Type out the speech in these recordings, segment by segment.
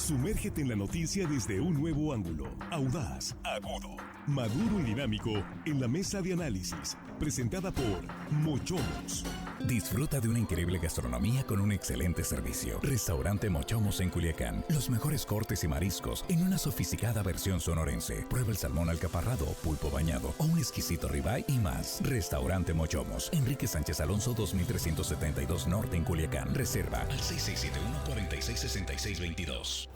Sumérgete en la noticia desde un nuevo ángulo, audaz, agudo, maduro y dinámico en la mesa de análisis, presentada por Mochomos. Disfruta de una increíble gastronomía con un excelente servicio. Restaurante Mochomos en Culiacán. Los mejores cortes y mariscos en una sofisticada versión sonorense. Prueba el salmón alcaparrado, pulpo bañado o un exquisito ribeye y más. Restaurante Mochomos. Enrique Sánchez Alonso 2372 Norte en Culiacán. Reserva al 6671-466622.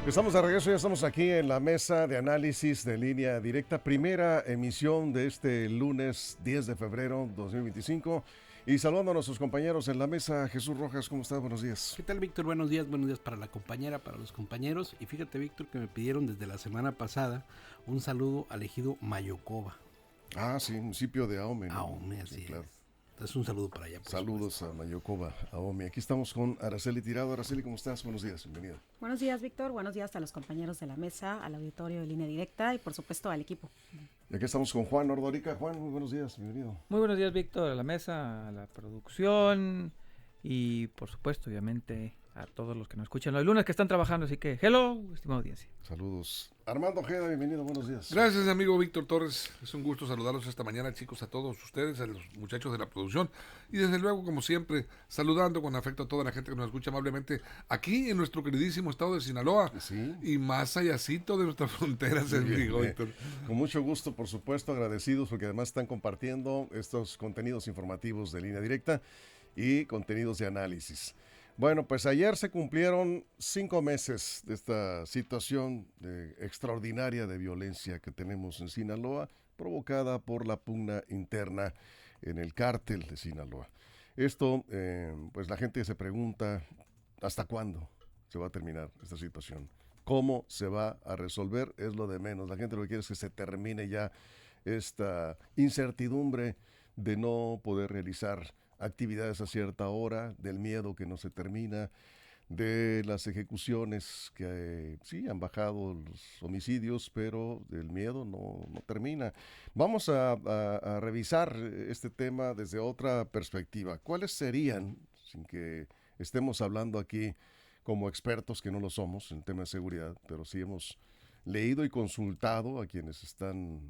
Estamos de regreso, ya estamos aquí en la mesa de análisis de Línea Directa, primera emisión de este lunes 10 de febrero 2025. Y saludando a nuestros compañeros en la mesa, Jesús Rojas, ¿cómo estás? Buenos días. ¿Qué tal, Víctor? Buenos días para la compañera, para los compañeros. Y fíjate, Víctor, que me pidieron desde la semana pasada un saludo al ejido Mayocoba. Ah, sí, municipio de Ahome, ¿no? Ahome, así sí, claro. es. Entonces un saludo para allá. Saludos a Mayocoba, Ahome. Aquí estamos con Araceli Tirado. Araceli, ¿cómo estás? Buenos días, bienvenida. Buenos días, Víctor. Buenos días a los compañeros de la mesa, al auditorio de Línea Directa y por supuesto al equipo. Y aquí estamos con Juan Ordorica. Juan, muy buenos días, bienvenido. Muy buenos días, Víctor, a la mesa, a la producción y por supuesto, obviamente, a todos los que nos escuchan los lunes que están trabajando. Así que, hello, estimada audiencia. Saludos. Armando Ojeda, bienvenido, buenos días. Gracias, amigo Víctor Torres. Es un gusto saludarlos esta mañana, chicos, a todos ustedes, a los muchachos de la producción. Y desde luego, como siempre, saludando con afecto a toda la gente que nos escucha amablemente aquí en nuestro queridísimo estado de Sinaloa. Sí. Y más allácito de nuestra frontera, amigo Víctor. Con mucho gusto, por supuesto, agradecidos porque además están compartiendo estos contenidos informativos de Línea Directa y contenidos de análisis. Bueno, pues ayer se cumplieron 5 meses de esta situación extraordinaria de violencia que tenemos en Sinaloa, provocada por la pugna interna en el cártel de Sinaloa. Esto, pues la gente se pregunta, ¿hasta cuándo se va a terminar esta situación? ¿Cómo se va a resolver? Es lo de menos. La gente lo que quiere es que se termine ya esta incertidumbre de no poder realizar actividades a cierta hora, del miedo que no se termina, de las ejecuciones que sí han bajado los homicidios, pero el miedo no termina. Vamos a revisar este tema desde otra perspectiva. ¿Cuáles serían, sin que estemos hablando aquí como expertos, que no lo somos en tema de seguridad, pero sí hemos leído y consultado a quienes están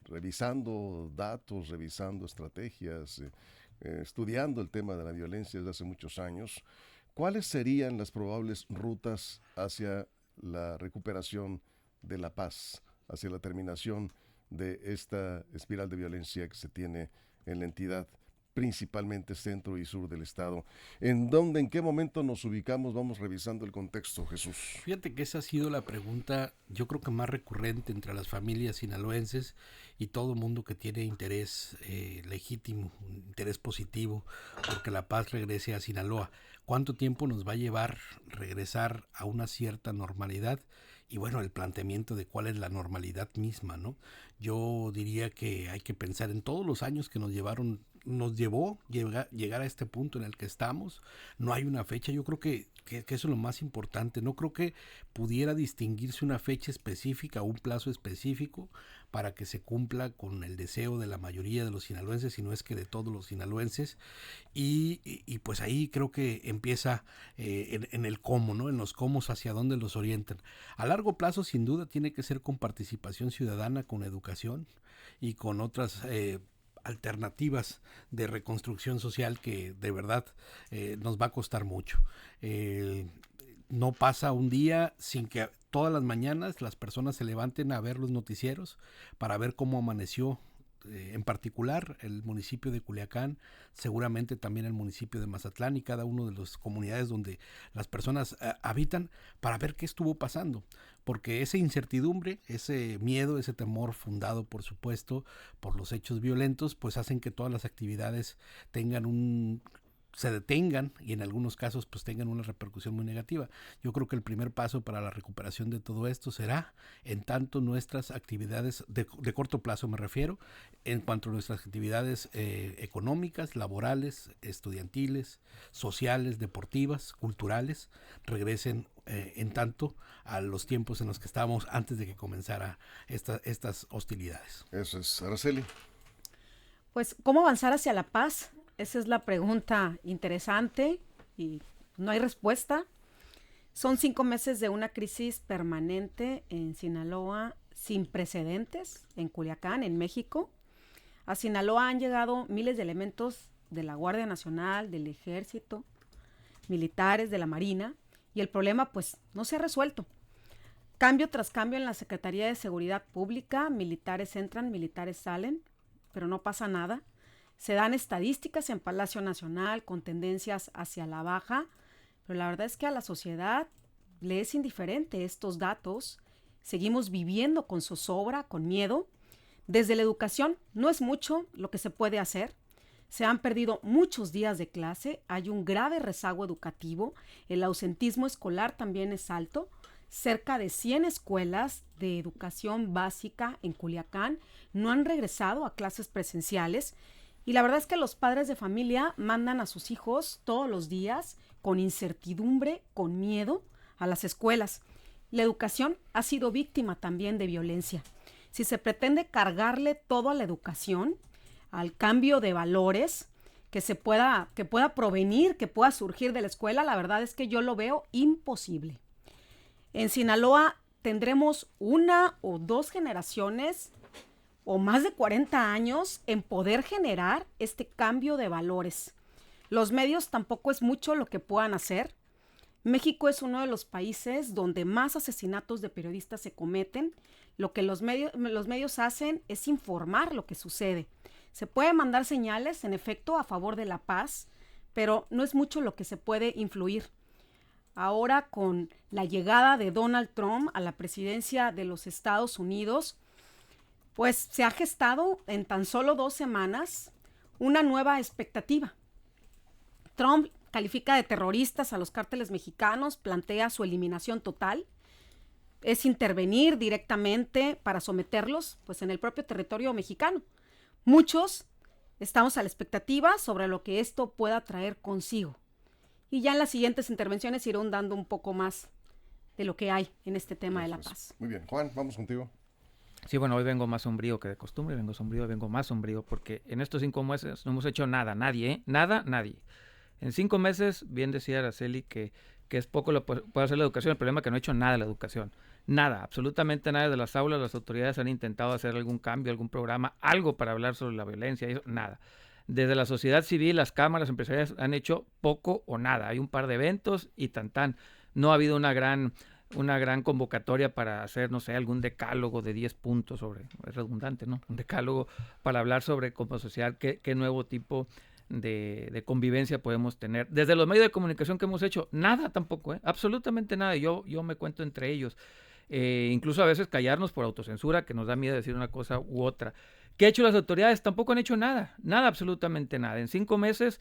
revisando datos, revisando estrategias, estudiando el tema de la violencia desde hace muchos años? ¿Cuáles serían las probables rutas hacia la recuperación de la paz, hacia la terminación de esta espiral de violencia que se tiene en la entidad, principalmente centro y sur del estado? ¿En qué momento nos ubicamos? Vamos revisando el contexto, Jesús. Fíjate que esa ha sido la pregunta, yo creo que más recurrente entre las familias sinaloenses y todo mundo que tiene interés legítimo, interés positivo, porque la paz regrese a Sinaloa. ¿Cuánto tiempo nos va a llevar regresar a una cierta normalidad? Y bueno, el planteamiento de cuál es la normalidad misma, ¿no? Yo diría que hay que pensar en todos los años que nos llevó llegar a este punto en el que estamos. No hay una fecha. Yo creo que eso es lo más importante. No creo que pudiera distinguirse una fecha específica o un plazo específico para que se cumpla con el deseo de la mayoría de los sinaloenses, si no es que de todos los sinaloenses. Y pues ahí creo que empieza en el cómo, ¿no? En los cómo, hacia dónde los orientan. A largo plazo, sin duda, tiene que ser con participación ciudadana, con educación y con otras alternativas de reconstrucción social que de verdad nos va a costar mucho. No pasa un día sin que todas las mañanas las personas se levanten a ver los noticieros para ver cómo amaneció, en particular el municipio de Culiacán, seguramente también el municipio de Mazatlán y cada una de las comunidades donde las personas habitan, para ver qué estuvo pasando. Porque esa incertidumbre, ese miedo, ese temor fundado, por supuesto, por los hechos violentos, pues hacen que todas las actividades se detengan y en algunos casos pues tengan una repercusión muy negativa. Yo creo que el primer paso para la recuperación de todo esto será, en tanto nuestras actividades de corto plazo me refiero, en cuanto a nuestras actividades económicas, laborales, estudiantiles, sociales, deportivas, culturales, regresen en tanto a los tiempos en los que estábamos antes de que comenzara estas hostilidades. Eso es, Araceli. Pues, ¿cómo avanzar hacia la paz? esa es la pregunta interesante y no hay respuesta. Son 5 meses de una crisis permanente en Sinaloa sin precedentes, en Culiacán, en México. A Sinaloa han llegado miles de elementos de la Guardia Nacional, del Ejército, militares, de la Marina, y el problema pues no se ha resuelto. Cambio tras cambio en la Secretaría de Seguridad Pública, militares entran, militares salen, pero no pasa nada. Se dan estadísticas en Palacio Nacional con tendencias hacia la baja, pero la verdad es que a la sociedad le es indiferente estos datos. Seguimos viviendo con zozobra, con miedo. Desde la educación no es mucho lo que se puede hacer. Se han perdido muchos días de clase, hay un grave rezago educativo, el ausentismo escolar también es alto. Cerca de 100 escuelas de educación básica en Culiacán no han regresado a clases presenciales y la verdad es que los padres de familia mandan a sus hijos todos los días con incertidumbre, con miedo a las escuelas. La educación ha sido víctima también de violencia. Si se pretende cargarle todo a la educación, al cambio de valores que pueda provenir, que pueda surgir de la escuela, la verdad es que yo lo veo imposible. En Sinaloa tendremos 1 o 2 generaciones o más de 40 años en poder generar este cambio de valores. Los medios tampoco es mucho lo que puedan hacer. México es uno de los países donde más asesinatos de periodistas se cometen. Lo que los medios hacen es informar lo que sucede. Se puede mandar señales, en efecto, a favor de la paz, pero no es mucho lo que se puede influir. Ahora, con la llegada de Donald Trump a la presidencia de los Estados Unidos, pues se ha gestado en tan solo 2 semanas una nueva expectativa. Trump califica de terroristas a los cárteles mexicanos, plantea su eliminación total, es intervenir directamente para someterlos, pues en el propio territorio mexicano. Muchos estamos a la expectativa sobre lo que esto pueda traer consigo. Y ya en las siguientes intervenciones irán dando un poco más de lo que hay en este tema de la paz. Muy bien, Juan, vamos contigo. Sí, bueno, hoy vengo más sombrío que de costumbre, vengo más sombrío porque en estos 5 meses no hemos hecho nada, nadie, nadie. En 5 meses, bien decía Araceli que es poco lo que puede hacer la educación, el problema es que no ha hecho nada la educación. Nada, absolutamente nada de las aulas, las autoridades han intentado hacer algún cambio, algún programa, algo para hablar sobre la violencia, eso, nada. Desde la sociedad civil, las cámaras empresariales han hecho poco o nada. Hay un par de eventos y tan. No ha habido una gran convocatoria para hacer, no sé, algún decálogo de 10 puntos sobre, es redundante, ¿no? Un decálogo para hablar sobre como sociedad qué nuevo tipo de convivencia podemos tener. Desde los medios de comunicación que hemos hecho, nada tampoco, absolutamente nada. Yo me cuento entre ellos. Incluso a veces callarnos por autocensura, que nos da miedo decir una cosa u otra. ¿Qué han hecho las autoridades? Tampoco han hecho nada, absolutamente nada. En 5 meses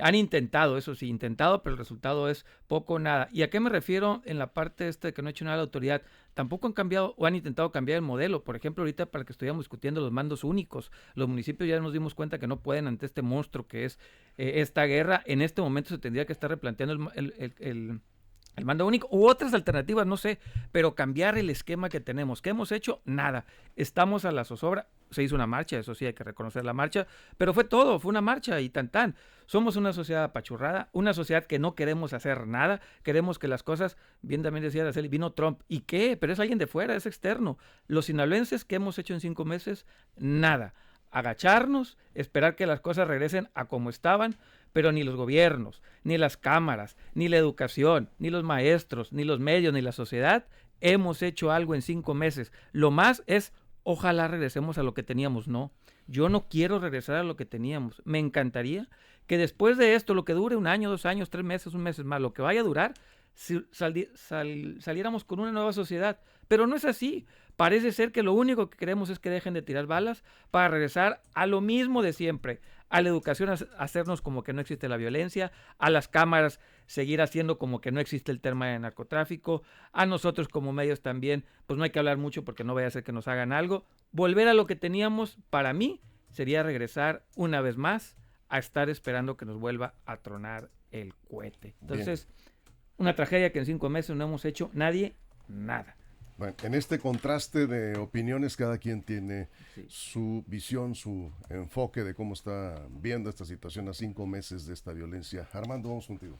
han intentado, eso sí, pero el resultado es poco o nada. ¿Y a qué me refiero en la parte de que no ha hecho nada la autoridad? Tampoco han cambiado o han intentado cambiar el modelo. Por ejemplo, ahorita para que estuviéramos discutiendo los mandos únicos, los municipios ya nos dimos cuenta que no pueden ante este monstruo que es esta guerra. En este momento se tendría que estar replanteando el mando único u otras alternativas, no sé, pero cambiar el esquema que tenemos. ¿Qué hemos hecho? Nada. Estamos a la zozobra. Se hizo una marcha, eso sí, hay que reconocer la marcha, pero fue todo, fue una marcha y tan. Somos una sociedad apachurrada, una sociedad que no queremos hacer nada, queremos que las cosas, bien también decía Araceli, vino Trump. ¿Y qué? Pero es alguien de fuera, es externo. Los sinaloenses, ¿qué hemos hecho en 5 meses? Nada. Agacharnos, esperar que las cosas regresen a como estaban, pero ni los gobiernos, ni las cámaras, ni la educación, ni los maestros, ni los medios, ni la sociedad hemos hecho algo en 5 meses. Lo más es, ojalá regresemos a lo que teníamos. No, yo no quiero regresar a lo que teníamos. Me encantaría que después de esto, lo que dure 1 año, 2 años, 3 meses, 1 mes más, lo que vaya a durar, saliéramos con una nueva sociedad. Pero no es así. Parece ser que lo único que queremos es que dejen de tirar balas para regresar a lo mismo de siempre. A la educación hacernos como que no existe la violencia, a las cámaras seguir haciendo como que no existe el tema de narcotráfico, a nosotros como medios también, pues no hay que hablar mucho porque no vaya a ser que nos hagan algo. Volver a lo que teníamos, para mí, sería regresar una vez más a estar esperando que nos vuelva a tronar el cohete. Entonces, una tragedia que en 5 meses no hemos hecho nadie, nada. Bueno, en este contraste de opiniones, cada quien tiene Sí. su visión, su enfoque de cómo está viendo esta situación a 5 meses de esta violencia. Armando, vamos contigo.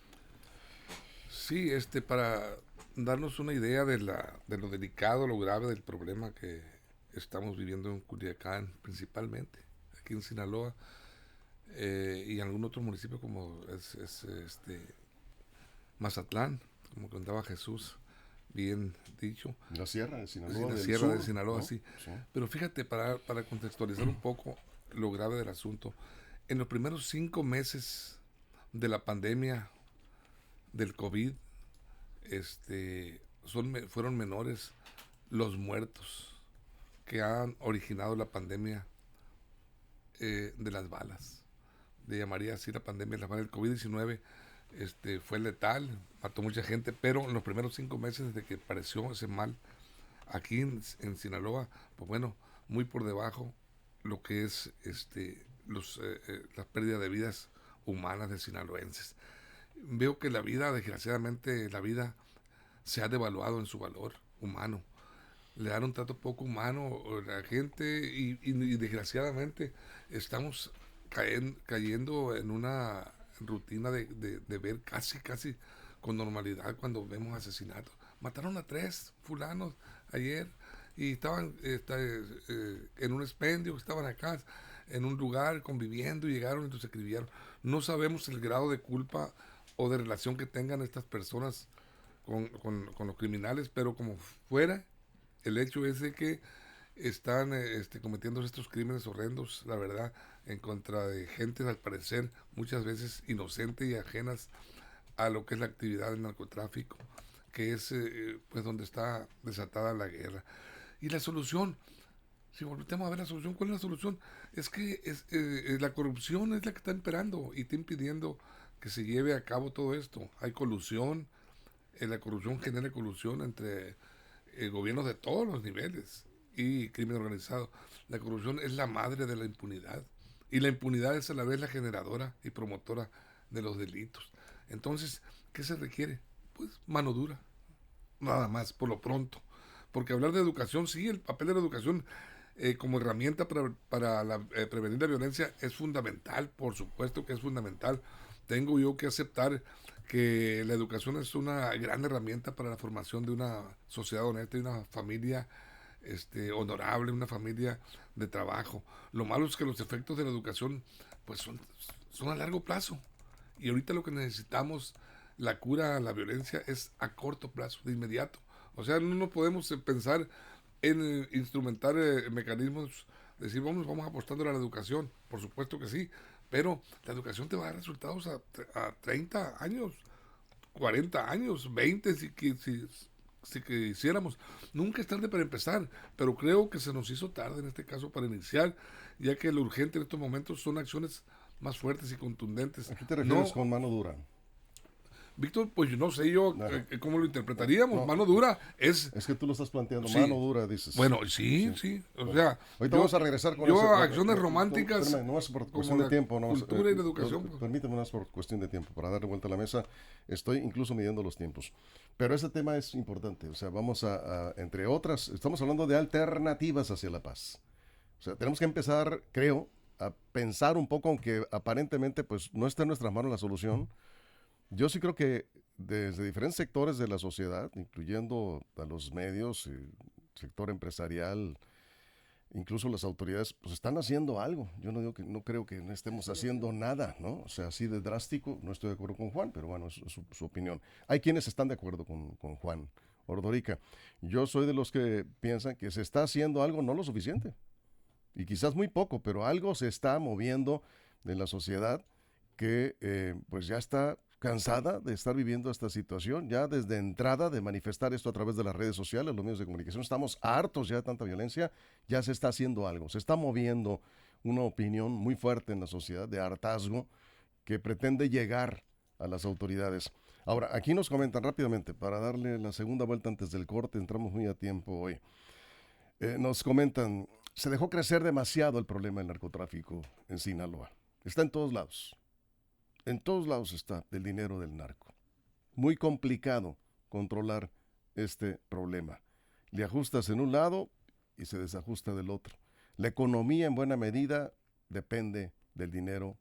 Sí, para darnos una idea de lo delicado, lo grave del problema que estamos viviendo en Culiacán, principalmente, aquí en Sinaloa, y en algún otro municipio como es Mazatlán, como contaba Jesús, bien dicho. La Sierra de Sinaloa. Sí, la del Sierra de Sur, Sinaloa, ¿no? sí. Sí. Pero fíjate, para contextualizar un poco lo grave del asunto, en los primeros 5 meses de la pandemia del COVID, fueron menores los muertos que han originado la pandemia de las balas. Le llamaría así la pandemia de las balas. El COVID-19 fue letal, mató mucha gente, pero en los primeros 5 meses desde que apareció ese mal aquí en Sinaloa, pues bueno, muy por debajo lo que es la pérdida de vidas humanas de sinaloenses. Veo que la vida, desgraciadamente, se ha devaluado en su valor humano. Le dan un trato poco humano a la gente y desgraciadamente estamos cayendo en una rutina de ver casi con normalidad cuando vemos asesinatos. Mataron a 3 fulanos ayer y estaban en un expendio, estaban acá en un lugar conviviendo y llegaron y nos escribieron. No sabemos el grado de culpa o de relación que tengan estas personas con los criminales, pero como fuera, el hecho es de que están cometiendo estos crímenes horrendos, la verdad, en contra de gente, al parecer, muchas veces inocentes y ajenas a lo que es la actividad del narcotráfico, que es pues donde está desatada la guerra. Y la solución, si volvemos a ver la solución, ¿cuál es la solución? Es que la corrupción es la que está imperando y está impidiendo que se lleve a cabo todo esto. Hay colusión, la corrupción genera colusión entre gobiernos de todos los niveles y crimen organizado. La corrupción es la madre de la impunidad y la impunidad es a la vez la generadora y promotora de los delitos. Entonces, ¿qué se requiere? Pues mano dura, nada más, por lo pronto. Porque hablar de educación, sí, el papel de la educación como herramienta para prevenir la violencia es fundamental, por supuesto que es fundamental. Tengo yo que aceptar que la educación es una gran herramienta para la formación de una sociedad honesta y una familia honorable, una familia de trabajo. Lo malo es que los efectos de la educación pues son a largo plazo. Y ahorita lo que necesitamos, la cura a la violencia, es a corto plazo, de inmediato. O sea, no podemos pensar en instrumentar mecanismos, decir, vamos apostando a la educación. Por supuesto que sí, pero la educación te va a dar resultados a 30 años, 40 años, 20 si quisiéramos. Nunca es tarde para empezar, pero creo que se nos hizo tarde en este caso para iniciar, ya que lo urgente en estos momentos son acciones más fuertes y contundentes. ¿A qué te refieres con mano dura? Víctor, pues no sé yo cómo lo interpretaríamos. No. Mano dura es... Es que tú lo estás planteando, Sí. mano dura, dices. Bueno, sí. O sea, Ahorita vamos a regresar con yo eso. acciones románticas Espérame, no es por como cuestión de la tiempo. No, cultura y la educación. Pues. Permíteme, no es por cuestión de tiempo. Para darle vuelta a la mesa, estoy incluso midiendo los tiempos. Pero ese tema es importante. O sea, vamos entre otras, estamos hablando de alternativas hacia la paz. O sea, tenemos que empezar, creo, a pensar un poco, aunque aparentemente pues no está en nuestras manos la solución. Yo sí creo que desde diferentes sectores de la sociedad, incluyendo a los medios, el sector empresarial, incluso las autoridades, pues están haciendo algo. Yo no creo que no estemos haciendo nada, ¿no? O sea, así de drástico, no estoy de acuerdo con Juan, pero bueno, es su opinión. Hay quienes están de acuerdo con Juan Ordorica. Yo soy de los que piensan que se está haciendo algo, no lo suficiente, y quizás muy poco, pero algo se está moviendo de la sociedad que pues ya está cansada de estar viviendo esta situación, ya desde entrada de manifestar esto a través de las redes sociales, los medios de comunicación. Estamos hartos ya de tanta violencia, ya se está haciendo algo, se está moviendo una opinión muy fuerte en la sociedad de hartazgo que pretende llegar a las autoridades. Ahora, aquí nos comentan rápidamente, para darle la segunda vuelta antes del corte, entramos muy a tiempo hoy. Nos comentan, se dejó crecer demasiado el problema del narcotráfico en Sinaloa. Está en todos lados. En todos lados está el dinero del narco. Muy complicado controlar este problema. Le ajustas en un lado y se desajusta del otro. La economía en buena medida depende del dinero,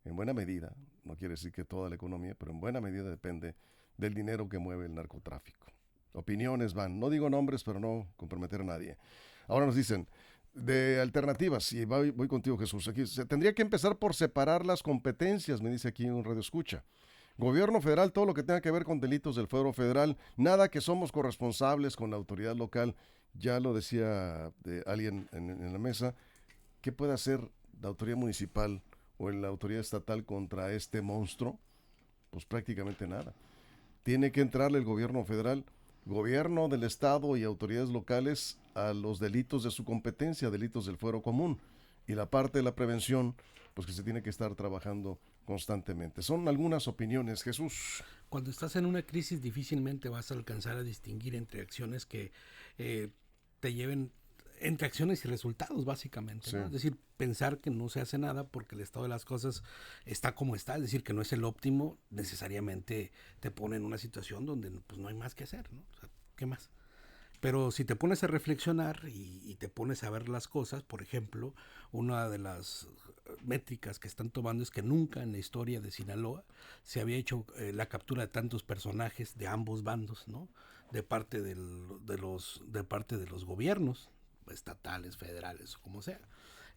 en buena medida, no quiere decir que toda la economía, pero en buena medida depende del dinero que mueve el narcotráfico. Opiniones van, no digo nombres, pero no comprometer a nadie. Ahora nos dicen, de alternativas, y voy contigo, Jesús, aquí se tendría que empezar por separar las competencias, me dice aquí un radioescucha. Gobierno federal, todo lo que tenga que ver con delitos del fuero federal, nada que somos corresponsables con la autoridad local. Ya lo decía alguien en la mesa, ¿qué puede hacer la autoridad municipal o la autoridad estatal contra este monstruo? Pues prácticamente nada. Tiene que entrarle el gobierno federal, gobierno del estado y autoridades locales a los delitos de su competencia, delitos del fuero común. Y la parte de la prevención, pues que se tiene que estar trabajando constantemente. Son algunas opiniones, Jesús. Cuando estás en una crisis difícilmente vas a alcanzar a distinguir entre acciones que te lleven, entre acciones y resultados básicamente, Sí. ¿no? Es decir, pensar que no se hace nada porque el estado de las cosas está como está, es decir, que no es el óptimo, necesariamente te pone en una situación donde pues no hay más que hacer, ¿no? O sea, ¿qué más? Pero si te pones a reflexionar y te pones a ver las cosas, por ejemplo, una de las métricas que están tomando es que nunca en la historia de Sinaloa se había hecho la captura de tantos personajes de ambos bandos, ¿no? De parte de los gobiernos estatales, federales, o como sea.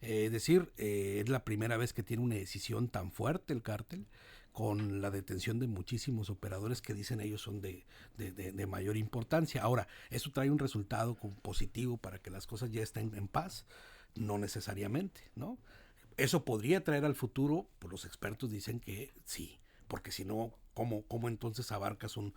Es decir, es la primera vez que tiene una decisión tan fuerte el cártel, con la detención de muchísimos operadores que dicen ellos son de mayor importancia. Ahora, ¿eso trae un resultado positivo para que las cosas ya estén en paz? No necesariamente, ¿no? Eso podría traer al futuro, pues los expertos dicen que sí, porque si no, ¿cómo entonces abarcas un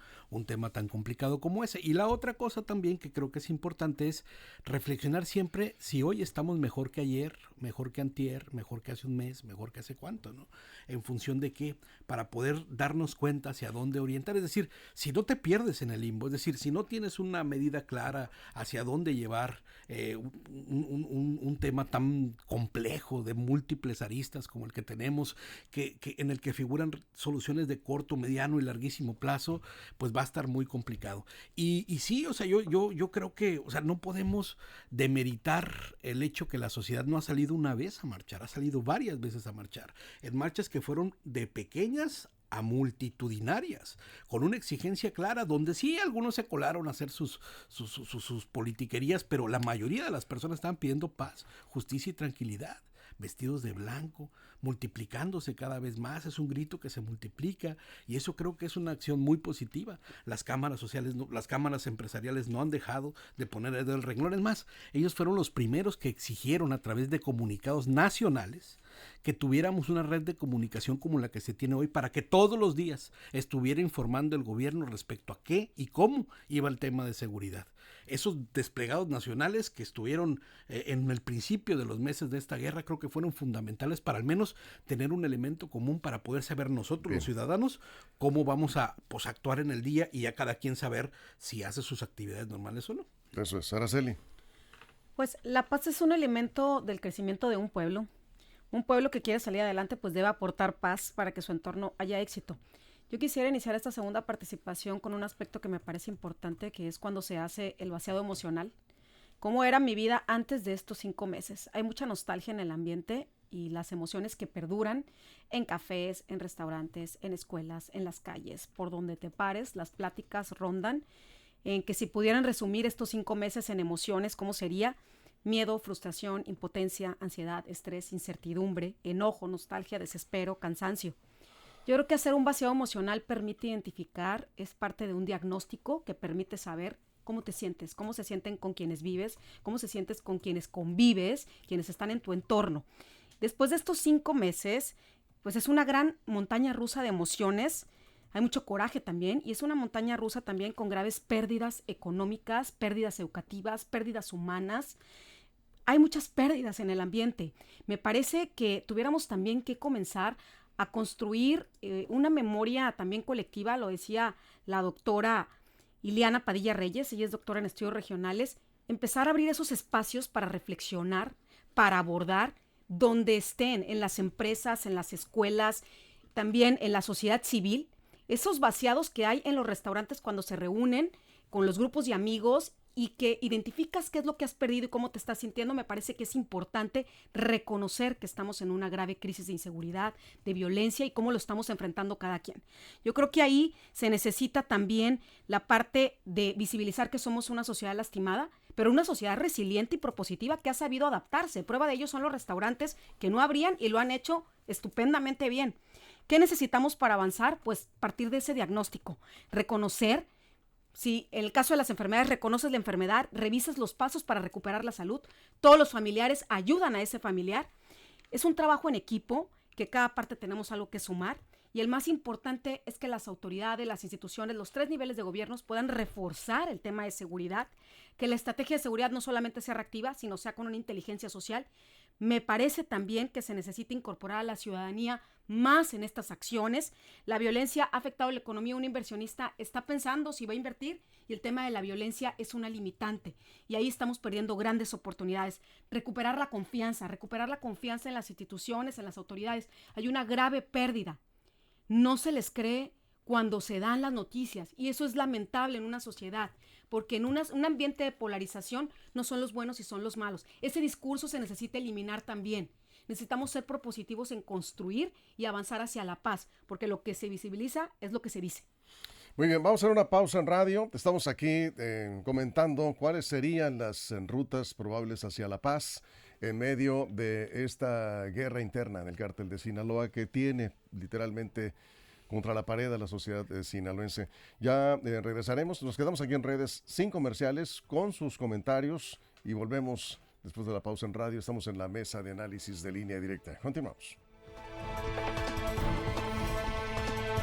tema tan complicado como ese? Y la otra cosa también que creo que es importante es reflexionar siempre si hoy estamos mejor que ayer, mejor que antier, mejor que hace un mes, mejor que hace cuánto, ¿no? En función de qué, para poder darnos cuenta hacia dónde orientar. Es decir, si no te pierdes en el limbo, es decir, si no tienes una medida clara hacia dónde llevar un tema tan complejo de múltiples aristas como el que tenemos, que en el que figuran soluciones de corto, mediano y larguísimo plazo, pues va a estar muy complicado. Y sí, o sea, yo creo que, o sea, no podemos demeritar el hecho que la sociedad no ha salido una vez a marchar, ha salido varias veces a marchar, en marchas que fueron de pequeñas a multitudinarias, con una exigencia clara, donde sí algunos se colaron a hacer sus politiquerías, pero la mayoría de las personas estaban pidiendo paz, justicia y tranquilidad, vestidos de blanco, multiplicándose cada vez más, es un grito que se multiplica, y eso creo que es una acción muy positiva. Las cámaras sociales, las cámaras empresariales no han dejado de poner el dedo en el renglón. Es más, ellos fueron los primeros que exigieron a través de comunicados nacionales que tuviéramos una red de comunicación como la que se tiene hoy, para que todos los días estuviera informando el gobierno respecto a qué y cómo iba el tema de seguridad. Esos desplegados nacionales que estuvieron en el principio de los meses de esta guerra, creo que fueron fundamentales para al menos tener un elemento común para poder saber nosotros, los ciudadanos, cómo vamos a actuar en el día, y a cada quien saber si hace sus actividades normales o no. Eso es, Araceli. Pues la paz es un elemento del crecimiento de un pueblo. Un pueblo que quiere salir adelante pues debe aportar paz para que su entorno haya éxito. Yo quisiera iniciar esta segunda participación con un aspecto que me parece importante, que es cuando se hace el vaciado emocional. ¿Cómo era mi vida antes de estos 5 meses? Hay mucha nostalgia en el ambiente y las emociones que perduran en cafés, en restaurantes, en escuelas, en las calles, por donde te pares, las pláticas rondan en que si pudieran resumir estos 5 meses en emociones, ¿cómo sería? Miedo, frustración, impotencia, ansiedad, estrés, incertidumbre, enojo, nostalgia, desespero, cansancio. Yo creo que hacer un vaciado emocional permite identificar, es parte de un diagnóstico que permite saber cómo te sientes, cómo se sienten con quienes vives, cómo se sientes con quienes convives, quienes están en tu entorno. Después de estos 5 meses, pues es una gran montaña rusa de emociones. Hay mucho coraje también, y es una montaña rusa también con graves pérdidas económicas, pérdidas educativas, pérdidas humanas. Hay muchas pérdidas en el ambiente. Me parece que tuviéramos también que comenzar a construir una memoria también colectiva, lo decía la doctora Ileana Padilla Reyes, ella es doctora en estudios regionales, empezar a abrir esos espacios para reflexionar, para abordar donde estén, en las empresas, en las escuelas, también en la sociedad civil, esos vaciados que hay en los restaurantes cuando se reúnen con los grupos de amigos y que identificas qué es lo que has perdido y cómo te estás sintiendo, me parece que es importante reconocer que estamos en una grave crisis de inseguridad, de violencia y cómo lo estamos enfrentando cada quien. Yo creo que ahí se necesita también la parte de visibilizar que somos una sociedad lastimada, pero una sociedad resiliente y propositiva que ha sabido adaptarse. Prueba de ello son los restaurantes que no abrían y lo han hecho estupendamente bien. ¿Qué necesitamos para avanzar? Pues partir de ese diagnóstico, reconocer. Si en el caso de las enfermedades reconoces la enfermedad, revisas los pasos para recuperar la salud, todos los familiares ayudan a ese familiar. Es un trabajo en equipo, que cada parte tenemos algo que sumar, y el más importante es que las autoridades, las instituciones, los 3 niveles de gobiernos puedan reforzar el tema de seguridad, que la estrategia de seguridad no solamente sea reactiva, sino sea con una inteligencia social. Me parece también que se necesita incorporar a la ciudadanía más en estas acciones. La violencia ha afectado la economía. Un inversionista está pensando si va a invertir y el tema de la violencia es una limitante. Y ahí estamos perdiendo grandes oportunidades. Recuperar la confianza en las instituciones, en las autoridades. Hay una grave pérdida. No se les cree cuando se dan las noticias y eso es lamentable en una sociedad, porque en un ambiente de polarización no son los buenos y son los malos. Ese discurso se necesita eliminar también. Necesitamos ser propositivos en construir y avanzar hacia la paz, porque lo que se visibiliza es lo que se dice. Muy bien, vamos a hacer una pausa en radio. Estamos aquí comentando cuáles serían las rutas probables hacia la paz en medio de esta guerra interna del cártel de Sinaloa que tiene literalmente contra la pared a la sociedad sinaloense. Ya regresaremos, nos quedamos aquí en redes sin comerciales con sus comentarios y volvemos después de la pausa en radio. Estamos en la mesa de análisis de Línea Directa. Continuamos.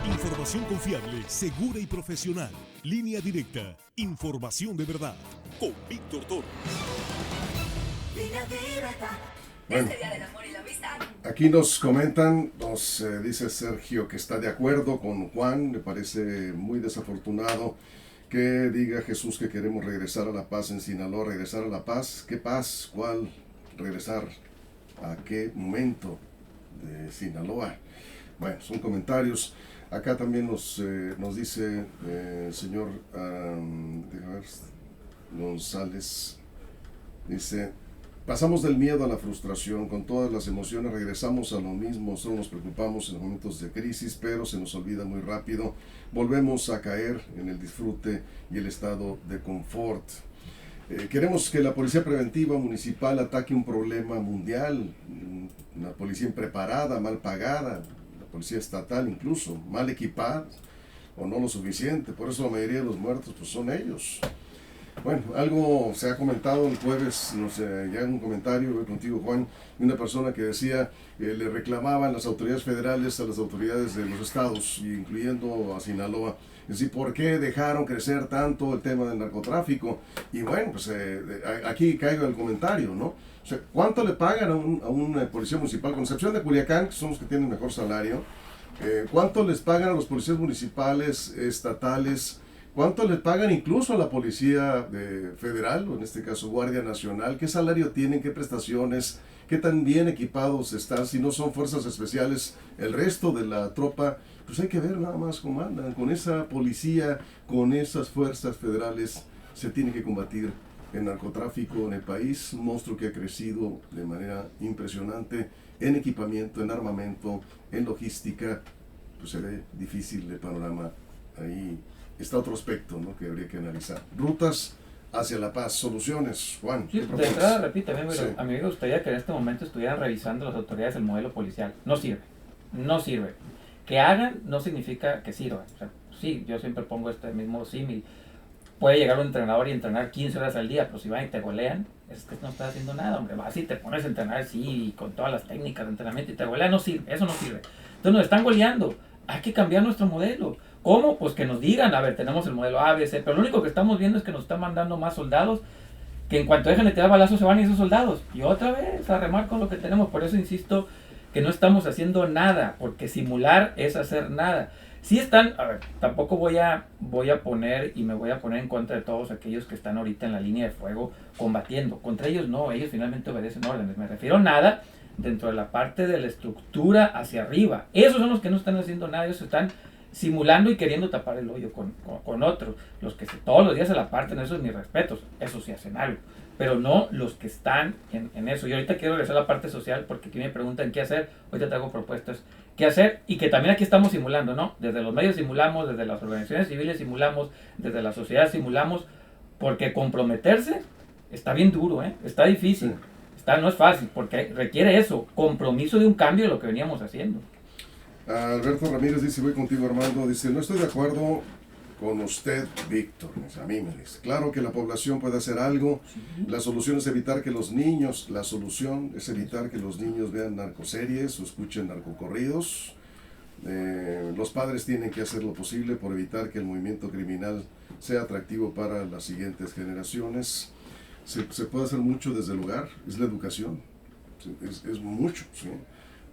Información confiable, segura y profesional. Línea Directa. Información de verdad. Con Víctor Toro. Bueno, aquí nos comentan, nos dice Sergio que está de acuerdo con Juan. Me parece muy desafortunado que diga Jesús que queremos regresar a la paz en Sinaloa. ¿Regresar a la paz? ¿Qué paz? ¿Cuál? ¿Regresar a qué momento de Sinaloa? Bueno, son comentarios. Acá también nos dice el señor González, dice: pasamos del miedo a la frustración, con todas las emociones regresamos a lo mismo, solo nos preocupamos en los momentos de crisis, pero se nos olvida muy rápido, volvemos a caer en el disfrute y el estado de confort. Queremos que la policía preventiva municipal ataque un problema mundial, una policía impreparada, mal pagada, la policía estatal incluso, mal equipada o no lo suficiente, por eso la mayoría de los muertos pues son ellos. Bueno, algo se ha comentado el jueves, no sé, ya en un comentario contigo, Juan, de una persona que decía que le reclamaban las autoridades federales a las autoridades de los estados, incluyendo a Sinaloa, es decir, ¿por qué dejaron crecer tanto el tema del narcotráfico? Y bueno, pues aquí caigo el comentario, ¿no? O sea, ¿cuánto le pagan a un policía municipal, con excepción de Culiacán, que son los que tienen mejor salario? ¿Cuánto les pagan a los policías municipales, estatales? ¿Cuánto le pagan incluso a la policía federal, o en este caso Guardia Nacional? ¿Qué salario tienen? ¿Qué prestaciones? ¿Qué tan bien equipados están? Si no son fuerzas especiales, el resto de la tropa, pues hay que ver nada más cómo andan. Con esa policía, con esas fuerzas federales, se tiene que combatir el narcotráfico en el país, un monstruo que ha crecido de manera impresionante en equipamiento, en armamento, en logística. Pues se ve difícil el panorama ahí. Está otro aspecto, ¿no?, que habría que analizar. Rutas hacia la paz, soluciones. Juan, sí, ¿qué de entrada, repito, sí. A mí me gustaría que en este momento estuvieran revisando las autoridades el modelo policial. No sirve. Que hagan no significa que sirva. O sea, sí, yo siempre pongo este mismo símil. Puede llegar un entrenador y entrenar 15 horas al día, pero si van y te golean, es que no estás haciendo nada, hombre. Vas y te pones a entrenar, sí, con todas las técnicas de entrenamiento y te golean, no sirve, eso no sirve. Entonces nos están goleando, hay que cambiar nuestro modelo. ¿Cómo? Pues que nos digan, a ver, tenemos el modelo A, B, C, pero lo único que estamos viendo es que nos están mandando más soldados, que en cuanto dejen de tirar balazos se van esos soldados. Y otra vez a remar con lo que tenemos, por eso insisto que no estamos haciendo nada, porque simular es hacer nada. Sí están, a ver, tampoco voy a poner y me voy a poner en contra de todos aquellos que están ahorita en la línea de fuego combatiendo. Contra ellos no, ellos finalmente obedecen órdenes. Me refiero a nada dentro de la parte de la estructura hacia arriba. Esos son los que no están haciendo nada, ellos están simulando y queriendo tapar el hoyo con otros. Los que todos los días se la parten, esos mis respetos, eso sí hacen algo, pero no los que están en eso. Y ahorita quiero regresar a la parte social, porque aquí me preguntan qué hacer, ahorita traigo propuestas, qué hacer, y que también aquí estamos simulando, ¿no? Desde los medios simulamos, desde las organizaciones civiles simulamos, desde la sociedad simulamos, porque comprometerse está bien duro, está difícil, no es fácil, porque requiere eso, compromiso de un cambio de lo que veníamos haciendo. Alberto Ramírez dice, voy contigo Armando, dice, no estoy de acuerdo con usted, Víctor, a mí me dice, claro que la población puede hacer algo, la solución es evitar que los niños, vean narcoseries o escuchen narcocorridos, los padres tienen que hacer lo posible por evitar que el movimiento criminal sea atractivo para las siguientes generaciones. Se puede hacer mucho desde el hogar, es la educación, es mucho, ¿sí?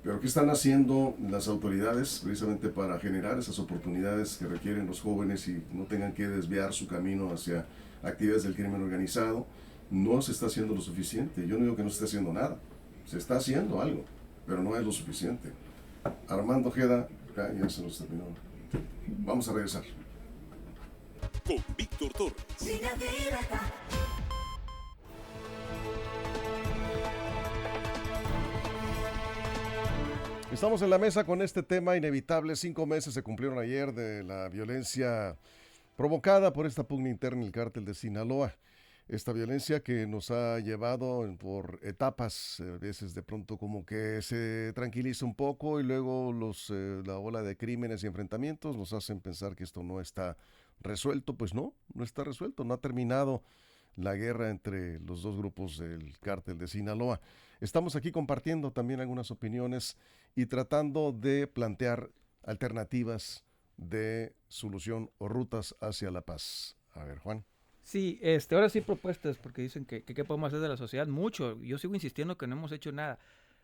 Pero ¿qué están haciendo las autoridades precisamente para generar esas oportunidades que requieren los jóvenes y no tengan que desviar su camino hacia actividades del crimen organizado? No se está haciendo lo suficiente. Yo no digo que no se esté haciendo nada. Se está haciendo algo, pero no es lo suficiente. Armando Ojeda, ya se nos terminó. Vamos a regresar. Con Víctor Torres. Estamos en la mesa con este tema inevitable. 5 meses se cumplieron ayer de la violencia provocada por esta pugna interna en el cártel de Sinaloa. Esta violencia que nos ha llevado por etapas, a veces de pronto como que se tranquiliza un poco y luego la ola de crímenes y enfrentamientos nos hacen pensar que esto no está resuelto. Pues no está resuelto, no ha terminado la guerra entre los dos grupos del cártel de Sinaloa. Estamos aquí compartiendo también algunas opiniones y tratando de plantear alternativas de solución o rutas hacia la paz. A ver, Juan. Sí, ahora sí propuestas, porque dicen que qué podemos hacer de la sociedad. Mucho. Yo sigo insistiendo que no hemos hecho nada.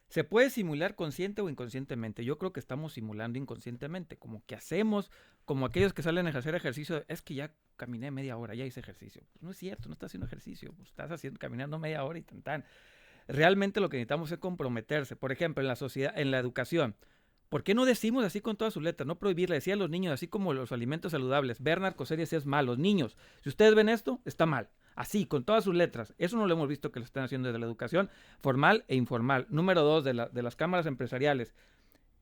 Se puede simular consciente o inconscientemente. Yo creo que estamos simulando inconscientemente, como que hacemos, como aquellos que salen a hacer ejercicio, es que ya caminé media hora, ya hice ejercicio. Pues no es cierto, no estás haciendo ejercicio, pues estás caminando media hora y tan. Realmente lo que necesitamos es comprometerse. Por ejemplo, en la sociedad, en la educación. ¿Por qué no decimos así con todas sus letras? No prohibirle, decía a los niños, así como los alimentos saludables, ver narcoseries es malo. Niños, si ustedes ven esto, está mal. Así, con todas sus letras. Eso no lo hemos visto que lo están haciendo desde la educación formal e informal. Número 2, de las cámaras empresariales.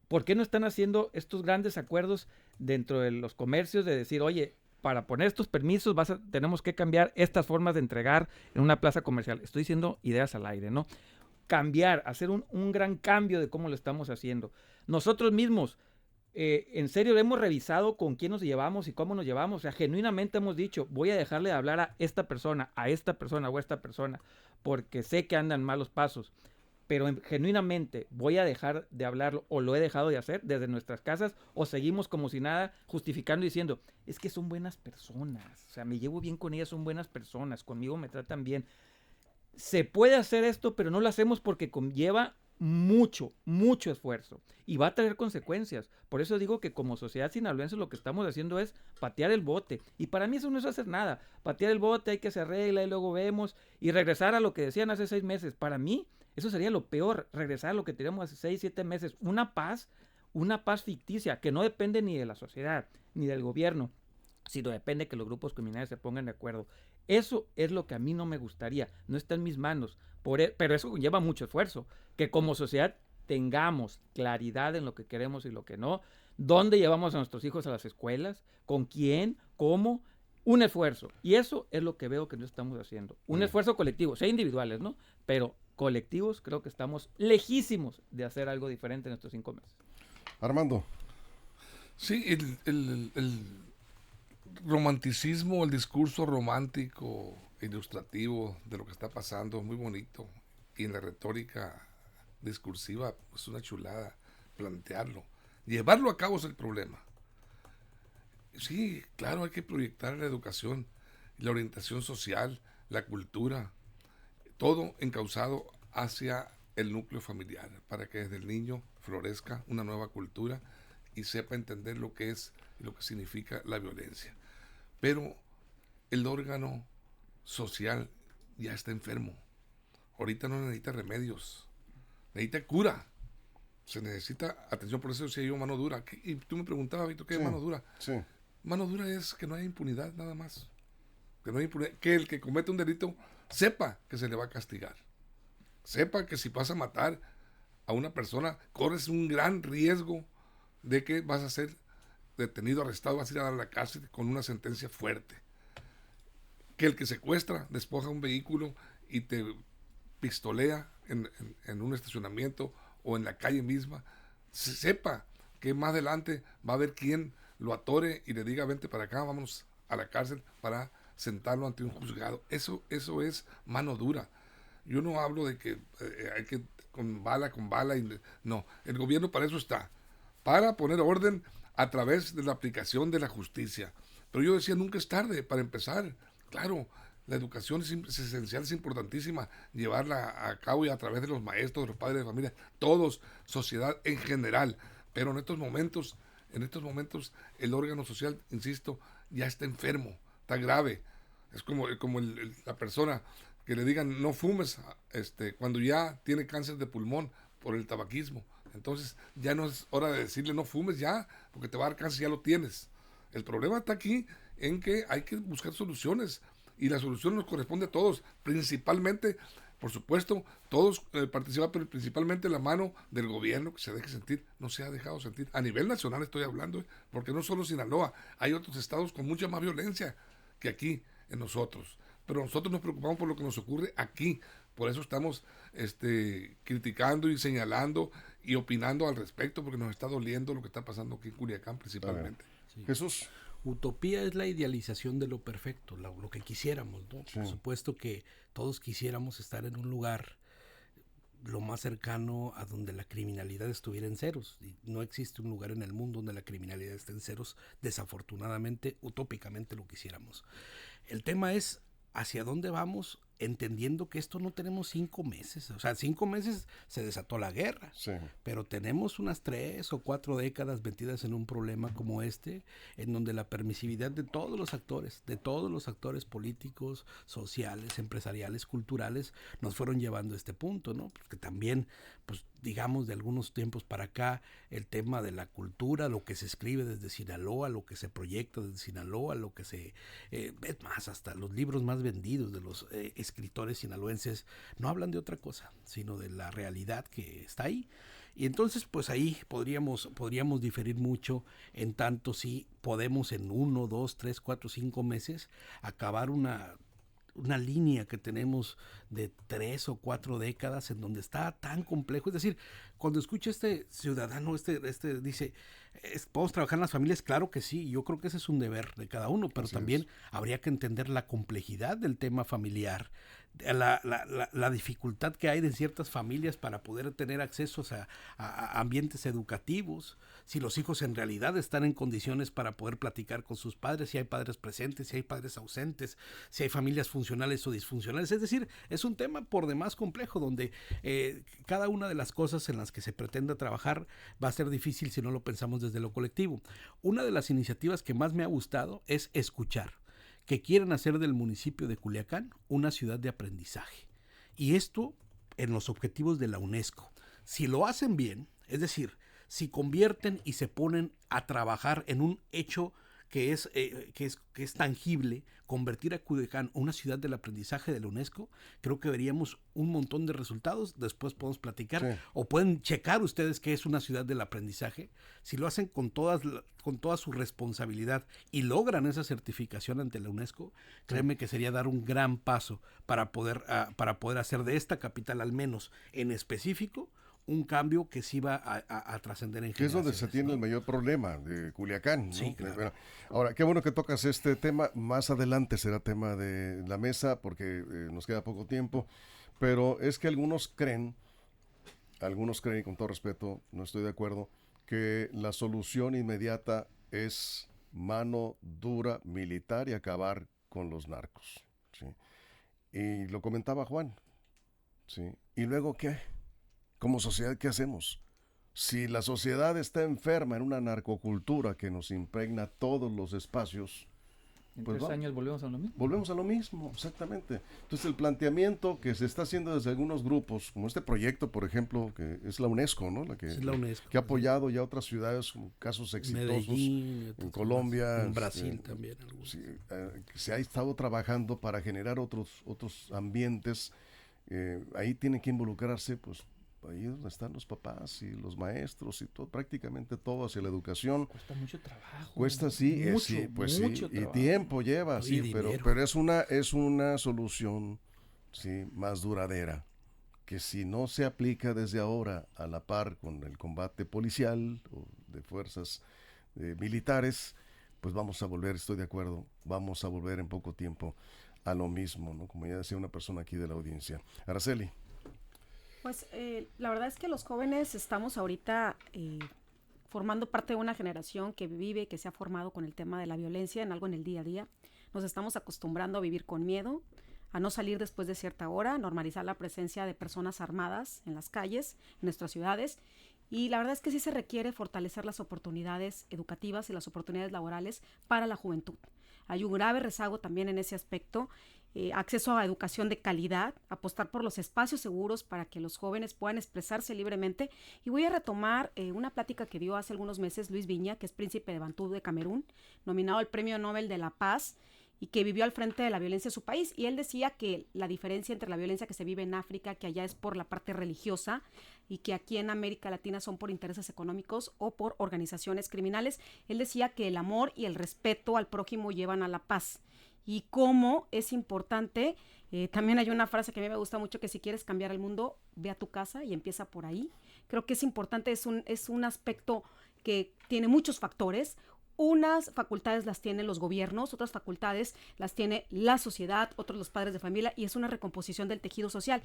¿Por qué no están haciendo estos grandes acuerdos dentro de los comercios de decir, oye, para poner estos permisos tenemos que cambiar estas formas de entregar en una plaza comercial? Estoy diciendo ideas al aire, ¿no? Cambiar, hacer un gran cambio de cómo lo estamos haciendo. Nosotros mismos, en serio, hemos revisado con quién nos llevamos y cómo nos llevamos. O sea, genuinamente hemos dicho, voy a dejarle de hablar a esta persona o a esta persona, porque sé que andan malos pasos. Pero genuinamente voy a dejar de hablarlo o lo he dejado de hacer desde nuestras casas o seguimos como si nada justificando y diciendo, es que son buenas personas, o sea, me llevo bien con ellas, son buenas personas, conmigo me tratan bien. Se puede hacer esto, pero no lo hacemos porque conlleva mucho esfuerzo y va a traer consecuencias. Por eso digo que como sociedad sinaloense lo que estamos haciendo es patear el bote. Y para mí eso no es hacer nada. Patear el bote, hay que se arregla y luego vemos y regresar a lo que decían hace 6 meses. Para mí eso sería lo peor, regresar a lo que teníamos hace 6, 7 meses. Una paz ficticia que no depende ni de la sociedad ni del gobierno, sino depende de que los grupos criminales se pongan de acuerdo. Eso es lo que a mí no me gustaría, no está en mis manos, pero eso conlleva mucho esfuerzo, que como sociedad tengamos claridad en lo que queremos y lo que no, dónde llevamos a nuestros hijos a las escuelas, con quién, cómo, un esfuerzo. Y eso es lo que veo que no estamos haciendo. Un esfuerzo colectivo, sea individuales, ¿no? Pero colectivos creo que estamos lejísimos de hacer algo diferente en estos 5 meses. Armando. Sí, el romanticismo, el discurso romántico, ilustrativo de lo que está pasando, muy bonito. Y en la retórica discursiva, es una chulada plantearlo. Llevarlo a cabo es el problema. Sí, claro, hay que proyectar la educación, la orientación social, la cultura, todo encauzado hacia el núcleo familiar, para que desde el niño florezca una nueva cultura y sepa entender lo que es y lo que significa la violencia. Pero el órgano social ya está enfermo. Ahorita no necesita remedios, necesita cura. Se necesita atención, por eso decía yo mano dura. Y tú me preguntabas, Víctor, ¿qué es mano dura? Sí. Mano dura es que no haya impunidad, nada más. Que no haya impunidad. Que el que comete un delito sepa que se le va a castigar. Sepa que si vas a matar a una persona, corres un gran riesgo de que vas a ser detenido, arrestado, vas a ir a la cárcel con una sentencia fuerte. Que el que secuestra, despoja un vehículo y te pistolea en un estacionamiento o en la calle misma, sepa que más adelante va a haber quien lo atore y le diga, vente para acá, vámonos a la cárcel para sentarlo ante un juzgado. Eso es mano dura. Yo no hablo de que hay que con bala, no, el gobierno para eso está, para poner orden a través de la aplicación de la justicia. Pero yo decía, nunca es tarde para empezar. Claro, la educación es esencial, es importantísima llevarla a cabo y a través de los maestros, de los padres de familia, todos, sociedad en general. Pero en estos momentos el órgano social, insisto, ya está enfermo, está grave. Es como la persona que le digan no fumes cuando ya tiene cáncer de pulmón por el tabaquismo. Entonces ya no es hora de decirle no fumes ya, porque te va a dar cáncer, ya lo tienes. El problema está aquí en que hay que buscar soluciones y la solución nos corresponde a todos, principalmente, por supuesto, todos participan, pero principalmente la mano del gobierno que se deje sentir, no se ha dejado sentir. A nivel nacional estoy hablando, porque no solo Sinaloa, hay otros estados con mucha más violencia que aquí en nosotros. Pero nosotros nos preocupamos por lo que nos ocurre aquí. Por eso estamos criticando y señalando y opinando al respecto, porque nos está doliendo lo que está pasando aquí en Culiacán principalmente. Sí. Jesús. Utopía es la idealización de lo perfecto, lo que quisiéramos, ¿no? Sí. Por supuesto que todos quisiéramos estar en un lugar lo más cercano a donde la criminalidad estuviera en ceros. Y no existe un lugar en el mundo donde la criminalidad esté en ceros. Desafortunadamente, utópicamente lo quisiéramos. El tema es hacia dónde vamos, entendiendo que esto no tenemos 5 meses. O sea, 5 meses se desató la guerra, Sí. pero tenemos unas 3 o 4 décadas metidas en un problema como este, en donde la permisividad de todos los actores políticos, sociales, empresariales, culturales, nos fueron llevando a este punto, ¿no? Porque también, pues digamos, de algunos tiempos para acá, el tema de la cultura, lo que se escribe desde Sinaloa, lo que se proyecta desde Sinaloa, lo que se... es más, hasta los libros más vendidos de los escritores sinaloenses no hablan de otra cosa, sino de la realidad que está ahí. Y entonces, pues ahí podríamos diferir mucho en tanto si podemos en 1, 2, 3, 4, 5 meses acabar una línea que tenemos de 3 o 4 décadas en donde está tan complejo. Es decir, cuando escucha este ciudadano, dice, ¿podemos trabajar en las familias? Claro que sí, yo creo que ese es un deber de cada uno, pero Así también es. habría que entender la complejidad del tema familiar, la dificultad que hay de ciertas familias para poder tener accesos a ambientes educativos, si los hijos en realidad están en condiciones para poder platicar con sus padres, si hay padres presentes, si hay padres ausentes, si hay familias funcionales o disfuncionales. Es decir, es un tema por demás complejo donde cada una de las cosas en las que se pretenda trabajar va a ser difícil si no lo pensamos desde lo colectivo. Una de las iniciativas que más me ha gustado es escuchar, que quieren hacer del municipio de Culiacán una ciudad de aprendizaje. Y esto en los objetivos de la UNESCO. Si lo hacen bien, es decir, si convierten y se ponen a trabajar en un hecho que es tangible, convertir a Culiacán una ciudad del aprendizaje de la UNESCO, creo que veríamos un montón de resultados. Después podemos platicar, Sí. o pueden checar ustedes qué es una ciudad del aprendizaje. Si lo hacen con toda su responsabilidad y logran esa certificación ante la UNESCO, créeme que sería dar un gran paso para poder hacer de esta capital, al menos en específico, un cambio que sí va a trascender en Que es donde generaciones, se tiene ¿no? el mayor problema de Culiacán, ¿no? Sí, claro. Bueno, ahora, qué bueno que tocas este tema. Más adelante será tema de la mesa porque nos queda poco tiempo. Pero es que algunos creen, y con todo respeto, no estoy de acuerdo, que la solución inmediata es mano dura militar y acabar con los narcos. ¿Sí? Y lo comentaba Juan. ¿Sí? ¿Y luego qué? Como sociedad, ¿qué hacemos? Si la sociedad está enferma en una narcocultura que nos impregna todos los espacios, En Pues 3 años volvemos a lo mismo. Volvemos a lo mismo, exactamente. Entonces el planteamiento que se está haciendo desde algunos grupos, como este proyecto, por ejemplo, que es la UNESCO, ¿no? Es la UNESCO. Que ha apoyado ya otras ciudades con casos exitosos Medellín, en Colombia, en Brasil también. Sí, que se ha estado trabajando para generar otros ambientes. Ahí tienen que involucrarse, pues, ahí donde están los papás y los maestros y todo, prácticamente todo hacia la educación. Cuesta mucho trabajo. Cuesta, sí, mucho, sí, pues mucho sí, y trabajo. tiempo lleva, Y sí, dinero. pero es una solución, sí, más duradera, que si no se aplica desde ahora a la par con el combate policial o de fuerzas militares, pues vamos a volver, estoy de acuerdo, vamos a volver en poco tiempo a lo mismo, ¿no? Como ya decía una persona aquí de la audiencia. Araceli. Pues la verdad es que los jóvenes estamos ahorita formando parte de una generación que vive, que se ha formado con el tema de la violencia en algo en el día a día. Nos estamos acostumbrando a vivir con miedo, a no salir después de cierta hora, normalizar la presencia de personas armadas en las calles, en nuestras ciudades. Y la verdad es que sí se requiere fortalecer las oportunidades educativas y las oportunidades laborales para la juventud. Hay un grave rezago también en ese aspecto. Acceso a educación de calidad, apostar por los espacios seguros para que los jóvenes puedan expresarse libremente. Y voy a retomar una plática que dio hace algunos meses Luis Viña, que es príncipe de Bantú de Camerún, nominado al Premio Nobel de la Paz y que vivió al frente de la violencia de su país. Y él decía que la diferencia entre la violencia que se vive en África, que allá es por la parte religiosa, y que aquí en América Latina son por intereses económicos o por organizaciones criminales. Él decía que el amor y el respeto al prójimo llevan a la paz. Y cómo es importante, también hay una frase que a mí me gusta mucho, que si quieres cambiar el mundo, ve a tu casa y empieza por ahí. Creo que es importante, es un aspecto que tiene muchos factores. Unas facultades las tienen los gobiernos, otras facultades las tiene la sociedad, otros los padres de familia, y es una recomposición del tejido social.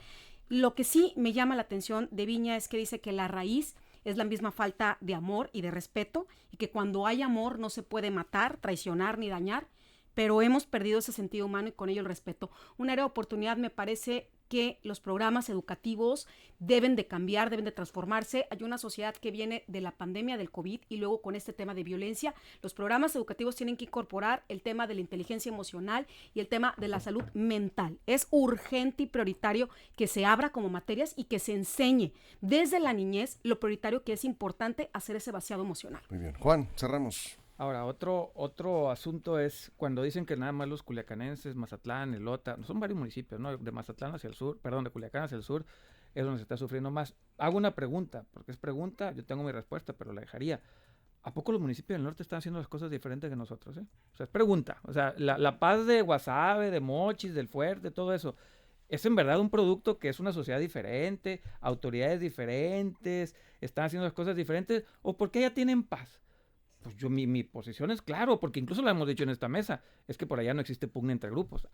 Lo que sí me llama la atención de Viña es que dice que la raíz es la misma falta de amor y de respeto, y que cuando hay amor no se puede matar, traicionar ni dañar, pero hemos perdido ese sentido humano y con ello el respeto. Un área de oportunidad, me parece que los programas educativos deben de cambiar, deben de transformarse. Hay una sociedad que viene de la pandemia del COVID y luego con este tema de violencia. Los programas educativos tienen que incorporar el tema de la inteligencia emocional y el tema de la salud mental. Es urgente y prioritario que se abra como materias y que se enseñe desde la niñez lo prioritario que es importante hacer ese vaciado emocional. Muy bien. Juan, cerramos. Ahora, otro asunto es cuando dicen que nada más los culiacanenses, Mazatlán, Elota, son varios municipios, ¿no? De Mazatlán hacia el sur, perdón, de Culiacán hacia el sur, es donde se está sufriendo más. Hago una pregunta, porque es pregunta, yo tengo mi respuesta, pero la dejaría. ¿A poco los municipios del norte están haciendo las cosas diferentes que nosotros, eh? O sea, es pregunta. O sea, la paz de Guasave, de Mochis, del Fuerte, todo eso, ¿es en verdad un producto que es una sociedad diferente, autoridades diferentes, están haciendo las cosas diferentes, o porque ya tienen paz? Pues mi posición es claro, porque incluso lo hemos dicho en esta mesa, es que por allá no existe pugna entre grupos.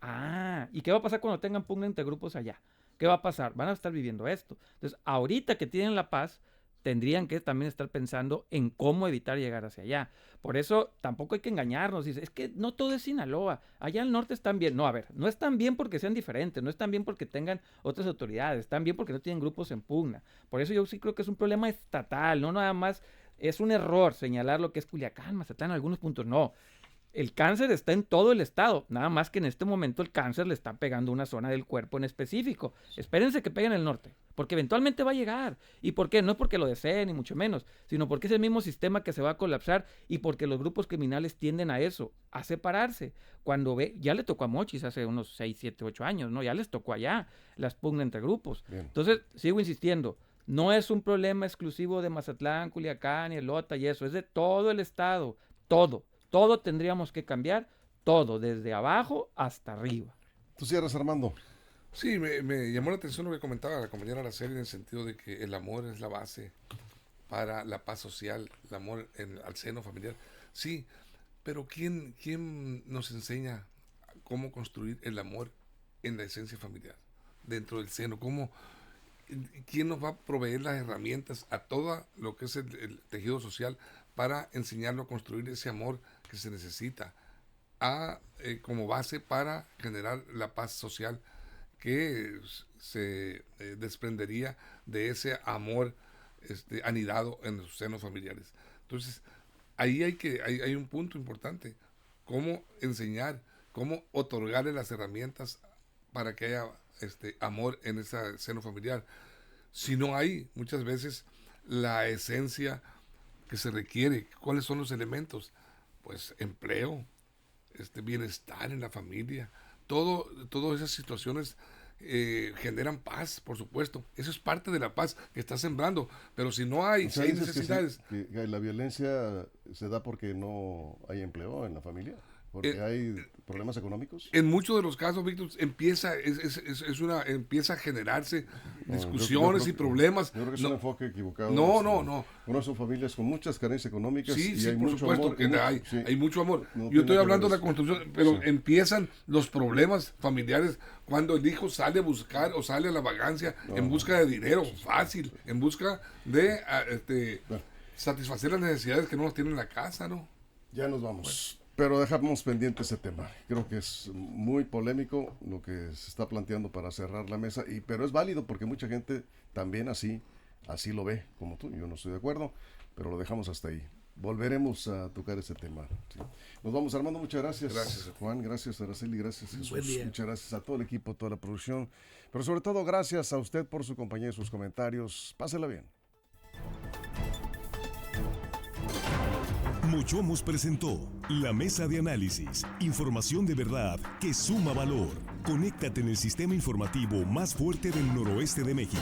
¿Y qué va a pasar cuando tengan pugna entre grupos allá? ¿Qué va a pasar? Van a estar viviendo esto. Entonces, ahorita que tienen la paz, tendrían que también estar pensando en cómo evitar llegar hacia allá. Por eso tampoco hay que engañarnos. Dice, es que no todo es Sinaloa. Allá al norte están bien. No, a ver, no están bien porque sean diferentes, no están bien porque tengan otras autoridades, están bien porque no tienen grupos en pugna. Por eso yo sí creo que es un problema estatal, no nada más. Es un error señalar lo que es Culiacán, Mazatlán, en algunos puntos. No, el cáncer está en todo el estado, nada más que en este momento el cáncer le está pegando una zona del cuerpo en específico. Espérense que pegue en el norte, porque eventualmente va a llegar. ¿Y por qué? No es porque lo deseen, ni mucho menos, sino porque es el mismo sistema que se va a colapsar y porque los grupos criminales tienden a eso, a separarse. Cuando ya le tocó a Mochis hace unos 6, 7, 8 años, ¿no? Ya les tocó allá las pugnas entre grupos. Bien. Entonces, sigo insistiendo. No es un problema exclusivo de Mazatlán, Culiacán y Elota y eso, es de todo el estado, todo tendríamos que cambiar, todo, desde abajo hasta arriba. ¿Tú cierras, Armando? Sí, me llamó la atención lo que comentaba la compañera Araceli, en el sentido de que el amor es la base para la paz social, el amor al seno familiar. Sí, pero ¿quién nos enseña cómo construir el amor en la esencia familiar, dentro del seno? ¿Quién nos va a proveer las herramientas a todo lo que es el tejido social para enseñarlo a construir ese amor que se necesita como base para generar la paz social que se desprendería de ese amor anidado en los senos familiares? Entonces, ahí hay un punto importante. cómo enseñar, cómo otorgarle las herramientas para que haya amor en ese seno familiar. Si no hay muchas veces la esencia que se requiere, ¿cuáles son los elementos? Pues empleo, bienestar en la familia, todas esas situaciones generan paz, por supuesto. Eso es parte de la paz que está sembrando, pero si no hay, si hay necesidades. Que la violencia se da porque no hay empleo en la familia. Porque hay problemas económicos. En muchos de los casos, Víctor, empieza a generarse discusiones y problemas. Yo creo que es un enfoque equivocado. No. Bueno, son familias con muchas carencias económicas. Sí, y hay por mucho supuesto amor, que hay mucho amor. No Yo estoy hablando de la eso. construcción, pero empiezan los problemas familiares cuando el hijo sale a buscar o sale a la vagancia en busca de dinero fácil, en busca de satisfacer las necesidades que no las tiene en la casa, ¿no? Ya nos vamos. Pero dejamos pendiente ese tema. Creo que es muy polémico lo que se está planteando para cerrar la mesa, pero es válido porque mucha gente también así lo ve, como tú. Yo no estoy de acuerdo, pero lo dejamos hasta ahí. Volveremos a tocar ese tema. ¿Sí? Nos vamos, Armando, muchas gracias. Gracias. Juan, gracias, Araceli, gracias, Jesús. Buen día. Muchas gracias a todo el equipo, toda la producción, pero sobre todo gracias a usted por su compañía y sus comentarios. Pásela bien. Mochomos presentó La Mesa de Análisis. Información de verdad que suma valor. Conéctate en el sistema informativo más fuerte del noroeste de México.